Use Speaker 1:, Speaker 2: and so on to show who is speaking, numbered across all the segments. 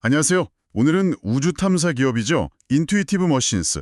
Speaker 1: 안녕하세요. 오늘은 우주 탐사 기업이죠. 인투이티브 머신스,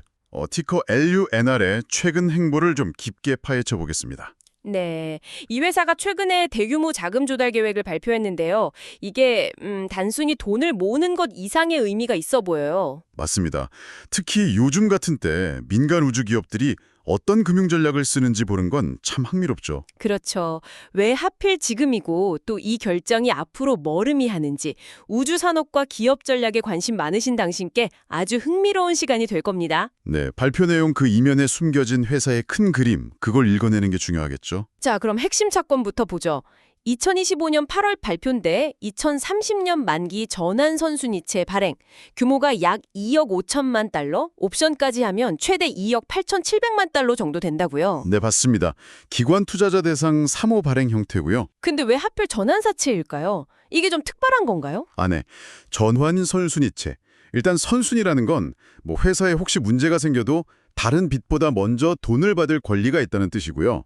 Speaker 1: 티커 LUNR의 최근 행보를 좀 깊게 파헤쳐 보겠습니다.
Speaker 2: 네. 이 회사가 최근에 대규모 자금 조달 계획을 발표했는데요. 이게 단순히 돈을 모으는 것 이상의 의미가 있어 보여요.
Speaker 1: 맞습니다. 특히 요즘 같은 때 민간 우주 기업들이 어떤 금융 전략을 쓰는지 보는 건 참 흥미롭죠.
Speaker 2: 그렇죠. 왜 하필 지금이고 또 이 결정이 앞으로 뭘 의미하는지 우주 산업과 기업 전략에 관심 많으신 당신께 아주 흥미로운 시간이 될 겁니다.
Speaker 1: 네, 발표 내용 그 이면에 숨겨진 회사의 큰 그림, 그걸 읽어내는 게 중요하겠죠.
Speaker 2: 자, 그럼 핵심 사건부터 보죠. 2025년 8월 발표인데 2030년 만기 전환 선순위채 발행, 규모가 약 2억 5천만 달러, 옵션까지 하면 최대 2억 8,700만 달러 정도 된다고요.
Speaker 1: 네, 봤습니다. 기관 투자자 대상 3호 발행 형태고요.
Speaker 2: 근데 왜 하필 전환사채일까요? 이게 좀 특별한 건가요?
Speaker 1: 안에 전환 선순위채. 일단 선순위라는 건 뭐 회사에 혹시 문제가 생겨도 다른 빚보다 먼저 돈을 받을 권리가 있다는 뜻이고요.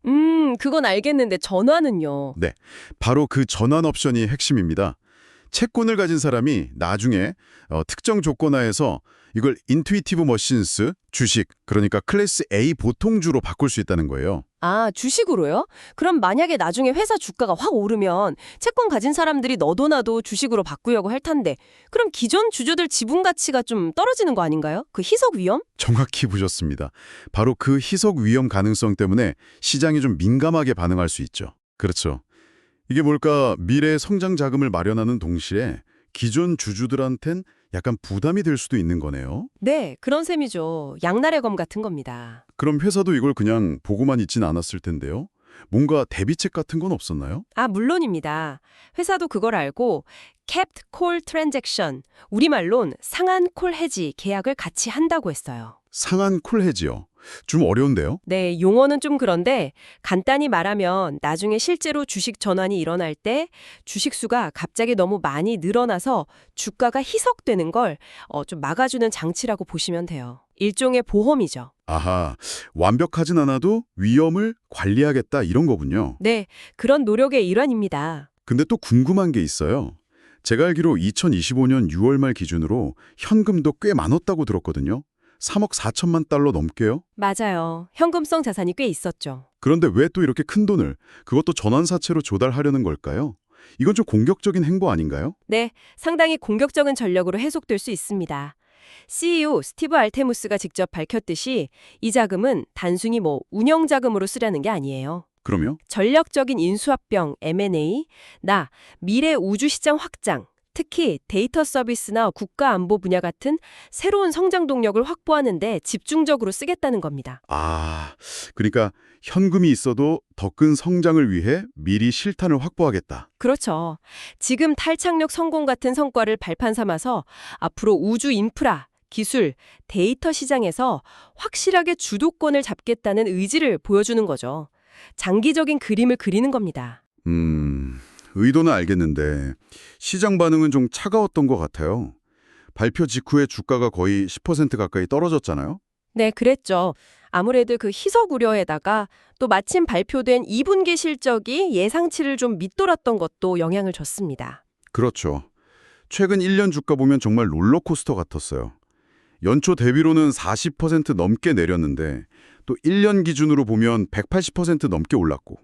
Speaker 2: 그건 알겠는데 전환은요?
Speaker 1: 네, 바로 그 전환 옵션이 핵심입니다. 채권을 가진 사람이 나중에 특정 조건 하에서 이걸 인투이티브 머신스, 주식, 그러니까 클래스 A 보통주로 바꿀 수 있다는 거예요.
Speaker 2: 아, 주식으로요? 그럼 만약에 나중에 회사 주가가 확 오르면 채권 가진 사람들이 너도나도 주식으로 바꾸려고 할 텐데 그럼 기존 주주들 지분 가치가 좀 떨어지는 거 아닌가요? 그 희석 위험?
Speaker 1: 정확히 보셨습니다. 바로 그 희석 위험 가능성 때문에 시장이 좀 민감하게 반응할 수 있죠. 그렇죠. 이게 뭘까? 미래 성장 자금을 마련하는 동시에 기존 주주들한텐 약간 부담이 될 수도 있는 거네요.
Speaker 2: 네, 그런 셈이죠. 양날의 검 같은 겁니다.
Speaker 1: 그럼 회사도 이걸 그냥 보고만 있진 않았을 텐데요. 뭔가 대비책 같은 건 없었나요?
Speaker 2: 아, 물론입니다. 회사도 그걸 알고 capped call transaction, 우리말론 상한 콜 해지 계약을 같이 한다고 했어요.
Speaker 1: 상한 콜 해지요. 좀 어려운데요?
Speaker 2: 네, 용어는 좀 그런데 간단히 말하면 나중에 실제로 주식 전환이 일어날 때 주식 수가 갑자기 너무 많이 늘어나서 주가가 희석되는 걸 좀 막아주는 장치라고 보시면 돼요. 일종의 보험이죠.
Speaker 1: 아하, 완벽하진 않아도 위험을 관리하겠다 이런 거군요.
Speaker 2: 네, 그런 노력의 일환입니다.
Speaker 1: 근데 또 궁금한 게 있어요. 제가 알기로 2025년 6월 말 기준으로 현금도 꽤 많았다고 들었거든요. 3억 4천만 달러 넘게요?
Speaker 2: 맞아요. 현금성 자산이 꽤 있었죠.
Speaker 1: 그런데 왜 또 이렇게 큰 돈을, 그것도 전환사채로 조달하려는 걸까요? 이건 좀 공격적인 행보 아닌가요?
Speaker 2: 네, 상당히 공격적인 전략으로 해석될 수 있습니다. CEO 스티브 알테무스가 직접 밝혔듯이 이 자금은 단순히 운영 자금으로 쓰려는 게 아니에요.
Speaker 1: 그럼요?
Speaker 2: 전략적인 인수합병, M&A, 미래 우주시장 확장, 특히 데이터 서비스나 국가안보 분야 같은 새로운 성장 동력을 확보하는 데 집중적으로 쓰겠다는 겁니다.
Speaker 1: 아, 그러니까 현금이 있어도 더 큰 성장을 위해 미리 실탄을 확보하겠다.
Speaker 2: 그렇죠. 지금 탈착력 성공 같은 성과를 발판 삼아서 앞으로 우주 인프라, 기술, 데이터 시장에서 확실하게 주도권을 잡겠다는 의지를 보여주는 거죠. 장기적인 그림을 그리는 겁니다.
Speaker 1: 의도는 알겠는데 시장 반응은 좀 차가웠던 것 같아요. 발표 직후에 주가가 거의 10% 가까이 떨어졌잖아요.
Speaker 2: 네, 그랬죠. 아무래도 그 희석 우려에다가 또 마침 발표된 2분기 실적이 예상치를 좀 밑돌았던 것도 영향을 줬습니다.
Speaker 1: 그렇죠. 최근 1년 주가 보면 정말 롤러코스터 같았어요. 연초 대비로는 40% 넘게 내렸는데 또 1년 기준으로 보면 180% 넘게 올랐고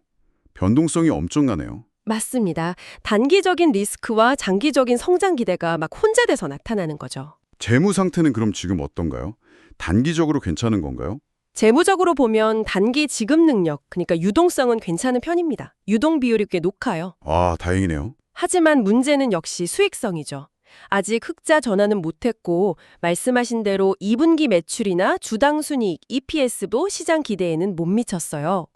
Speaker 1: 변동성이 엄청나네요.
Speaker 2: 맞습니다. 단기적인 리스크와 장기적인 성장 기대가 막 혼재돼서 나타나는 거죠.
Speaker 1: 재무 상태는 그럼 지금 어떤가요? 단기적으로 괜찮은 건가요?
Speaker 2: 재무적으로 보면 단기 지급 능력, 그러니까 유동성은 괜찮은 편입니다. 유동 비율이 꽤 높아요.
Speaker 1: 아, 다행이네요.
Speaker 2: 하지만 문제는 역시 수익성이죠. 아직 흑자 전환은 못했고 말씀하신 대로 2분기 매출이나 주당 순이익, EPS도 시장 기대에는 못 미쳤어요.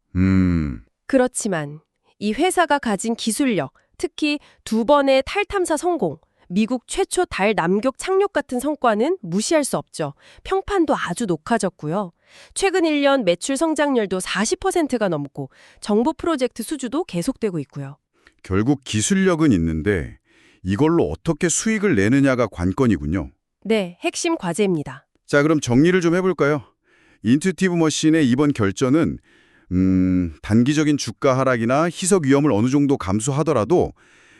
Speaker 2: 그렇지만 이 회사가 가진 기술력, 특히 2번의 달 탐사 성공, 미국 최초 달 남격 착륙 같은 성과는 무시할 수 없죠. 평판도 아주 높아졌고요. 최근 1년 매출 성장률도 40%가 넘고 정보 프로젝트 수주도 계속되고 있고요.
Speaker 1: 결국 기술력은 있는데 이걸로 어떻게 수익을 내느냐가 관건이군요.
Speaker 2: 네, 핵심 과제입니다.
Speaker 1: 자, 그럼 정리를 좀 해볼까요? 인투이티브 머신의 이번 결정은 단기적인 주가 하락이나 희석 위험을 어느 정도 감수하더라도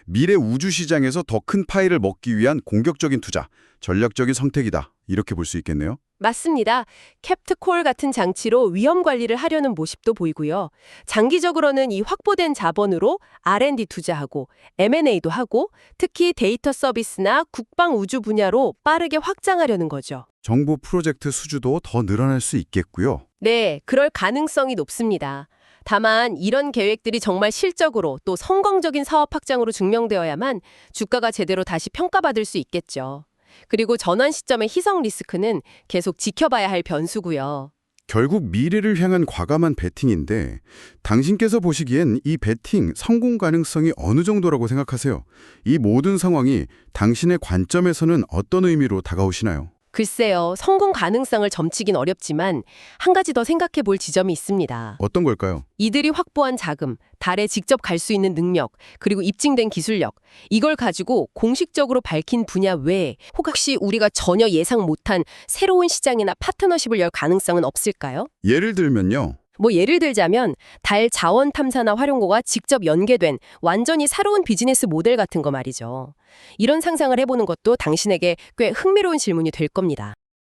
Speaker 1: 미래 우주 시장에서 더 큰 파이를 먹기 위한 공격적인 투자, 전략적인 선택이다. 이렇게 볼 수 있겠네요.
Speaker 2: 맞습니다. 캡트콜 같은 장치로 위험 관리를 하려는 모습도 보이고요. 장기적으로는 이 확보된 자본으로 R&D 투자하고 M&A도 하고 특히 데이터 서비스나 국방 우주 분야로 빠르게 확장하려는 거죠.
Speaker 1: 정보 프로젝트 수주도 더 늘어날 수 있겠고요.
Speaker 2: 네, 그럴 가능성이 높습니다. 다만 이런 계획들이 정말 실적으로 또 성공적인 사업 확장으로 증명되어야만 주가가 제대로 다시 평가받을 수 있겠죠. 그리고 전환 시점의 희석 리스크는 계속 지켜봐야 할 변수고요.
Speaker 1: 결국 미래를 향한 과감한 베팅인데 당신께서 보시기엔 이 베팅 성공 가능성이 어느 정도라고 생각하세요? 이 모든 상황이 당신의 관점에서는 어떤 의미로 다가오시나요?
Speaker 2: 글쎄요, 성공 가능성을 점치긴 어렵지만 한 가지 더 생각해 볼 지점이 있습니다.
Speaker 1: 어떤 걸까요?
Speaker 2: 이들이 확보한 자금, 달에 직접 갈 수 있는 능력, 그리고 입증된 기술력, 이걸 가지고 공식적으로 밝힌 분야 외에 혹시 우리가 전혀 예상 못한 새로운 시장이나 파트너십을 열 가능성은 없을까요?
Speaker 1: 예를 들면요.
Speaker 2: 예를 들자면 달 자원 탐사나 활용고가 직접 연계된 완전히 새로운 비즈니스 모델 같은 거 말이죠. 이런 상상을 해보는 것도 당신에게 꽤 흥미로운 질문이 될 겁니다.